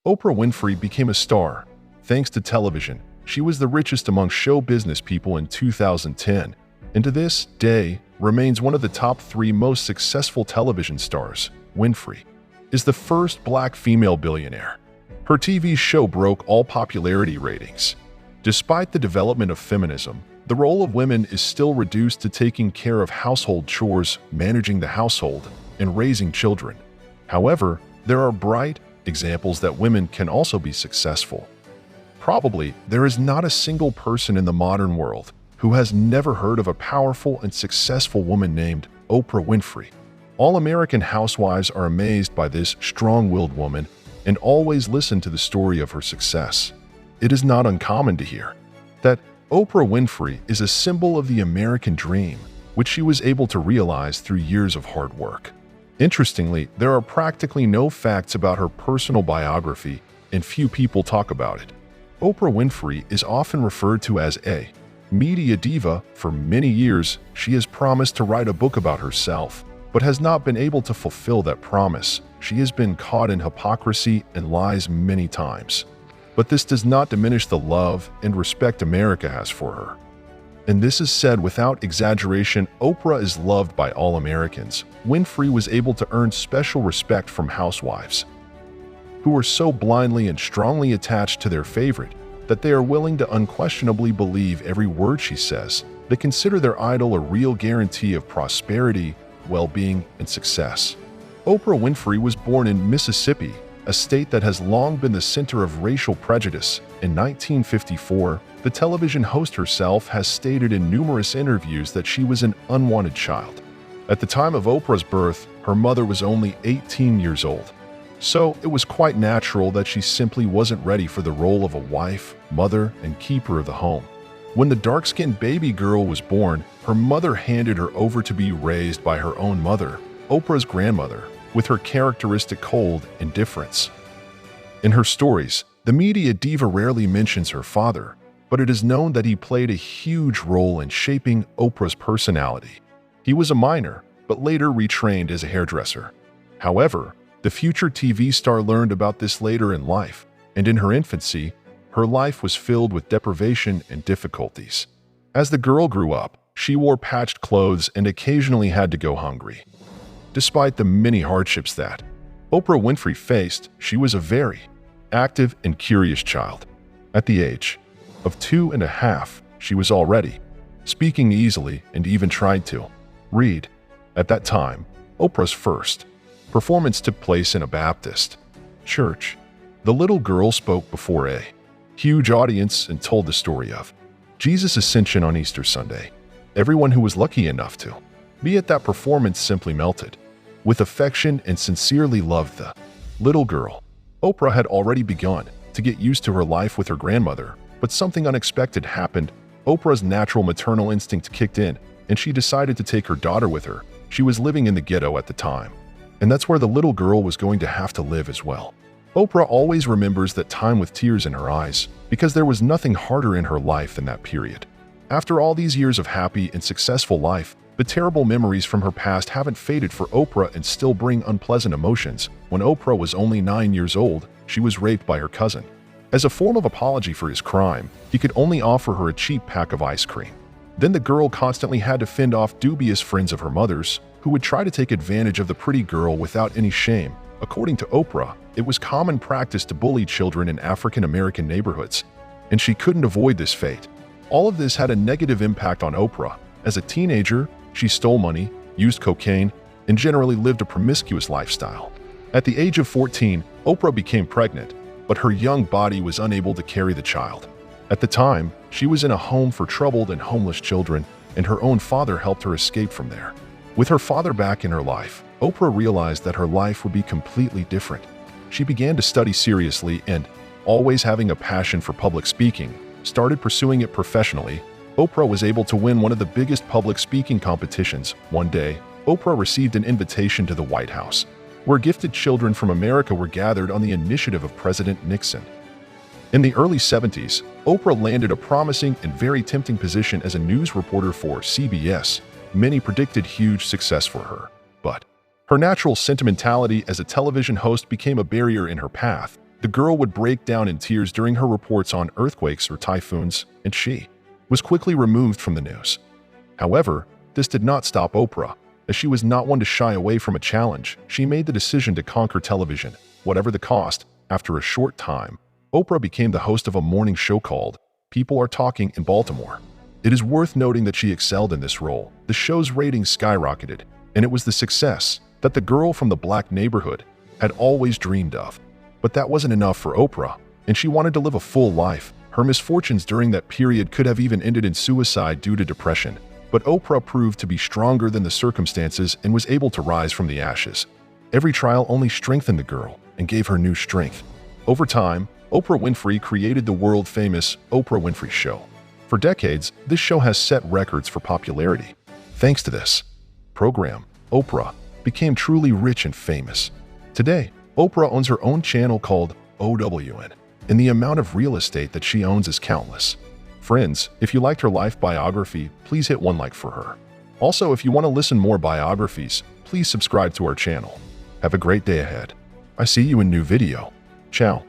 Oprah Winfrey became a star. Thanks to television, she was the richest among show business people in 2010, and to this day remains one of the top 3 most successful television stars. Winfrey is the first black female billionaire. Her TV show broke all popularity ratings. Despite the development of feminism, the role of women is still reduced to taking care of household chores, managing the household, and raising children. However, there are bright examples that women can also be successful. Probably, there is not a single person in the modern world who has never heard of a powerful and successful woman named Oprah Winfrey. All American housewives are amazed by this strong-willed woman and always listen to the story of her success. It is not uncommon to hear that Oprah Winfrey is a symbol of the American dream, which she was able to realize through years of hard work. Interestingly, there are practically no facts about her personal biography, and few people talk about it. Oprah Winfrey is often referred to as a media diva. For many years, she has promised to write a book about herself, but has not been able to fulfill that promise. She has been caught in hypocrisy and lies many times. But this does not diminish the love and respect America has for her. And this is said without exaggeration. Oprah is loved by all Americans. Winfrey was able to earn special respect from housewives, who are so blindly and strongly attached to their favorite that they are willing to unquestionably believe every word she says. They consider their idol a real guarantee of prosperity, well-being, and success. Oprah Winfrey was born in Mississippi, a state that has long been the center of racial prejudice. In 1954, the television host herself has stated in numerous interviews that she was an unwanted child. At the time of Oprah's birth, her mother was only 18 years old. So it was quite natural that she simply wasn't ready for the role of a wife, mother, and keeper of the home. When the dark-skinned baby girl was born, her mother handed her over to be raised by her own mother, Oprah's grandmother, with her characteristic cold indifference. In her stories, the media diva rarely mentions her father, but it is known that he played a huge role in shaping Oprah's personality. He was a miner, but later retrained as a hairdresser. However, the future TV star learned about this later in life, and in her infancy, her life was filled with deprivation and difficulties. As the girl grew up, she wore patched clothes and occasionally had to go hungry. Despite the many hardships that Oprah Winfrey faced, she was a very active and curious child. At the age of 2.5, she was already speaking easily and even tried to read. At that time, Oprah's first performance took place in a Baptist church. The little girl spoke before a huge audience and told the story of Jesus' ascension on Easter Sunday. Everyone who was lucky enough to be at that performance simply melted with affection and sincerely loved the little girl. Oprah had already begun to get used to her life with her grandmother, but something unexpected happened. Oprah's natural maternal instinct kicked in, and she decided to take her daughter with her. She was living in the ghetto at the time, and that's where the little girl was going to have to live as well. Oprah always remembers that time with tears in her eyes, because there was nothing harder in her life than that period. After all these years of happy and successful life, the terrible memories from her past haven't faded for Oprah and still bring unpleasant emotions. When Oprah was only 9 years old, she was raped by her cousin. As a form of apology for his crime, he could only offer her a cheap pack of ice cream. Then the girl constantly had to fend off dubious friends of her mother's, who would try to take advantage of the pretty girl without any shame. According to Oprah, it was common practice to bully children in African American neighborhoods, and she couldn't avoid this fate. All of this had a negative impact on Oprah. As a teenager, she stole money, used cocaine, and generally lived a promiscuous lifestyle. At the age of 14, Oprah became pregnant, but her young body was unable to carry the child. At the time, she was in a home for troubled and homeless children, and her own father helped her escape from there. With her father back in her life, Oprah realized that her life would be completely different. She began to study seriously and, always having a passion for public speaking, started pursuing it professionally. Oprah was able to win one of the biggest public speaking competitions. One day, Oprah received an invitation to the White House, where gifted children from America were gathered on the initiative of President Nixon. In the early 70s, Oprah landed a promising and very tempting position as a news reporter for CBS. Many predicted huge success for her, but her natural sentimentality as a television host became a barrier in her path. The girl would break down in tears during her reports on earthquakes or typhoons, and she was quickly removed from the news. However, this did not stop Oprah. As she was not one to shy away from a challenge, she made the decision to conquer television, whatever the cost. After a short time, Oprah became the host of a morning show called People Are Talking in Baltimore. It is worth noting that she excelled in this role. The show's ratings skyrocketed, and it was the success that the girl from the black neighborhood had always dreamed of. But that wasn't enough for Oprah, and she wanted to live a full life. Her misfortunes during that period could have even ended in suicide due to depression. But Oprah proved to be stronger than the circumstances and was able to rise from the ashes. Every trial only strengthened the girl and gave her new strength. Over time, Oprah Winfrey created the world-famous Oprah Winfrey Show. For decades, this show has set records for popularity. Thanks to this program, Oprah became truly rich and famous. Today, Oprah owns her own channel called OWN, and the amount of real estate that she owns is countless. Friends, if you liked her life biography, please hit one like for her. Also, if you want to listen more biographies, please subscribe to our channel. Have a great day ahead. I see you in new video. Ciao.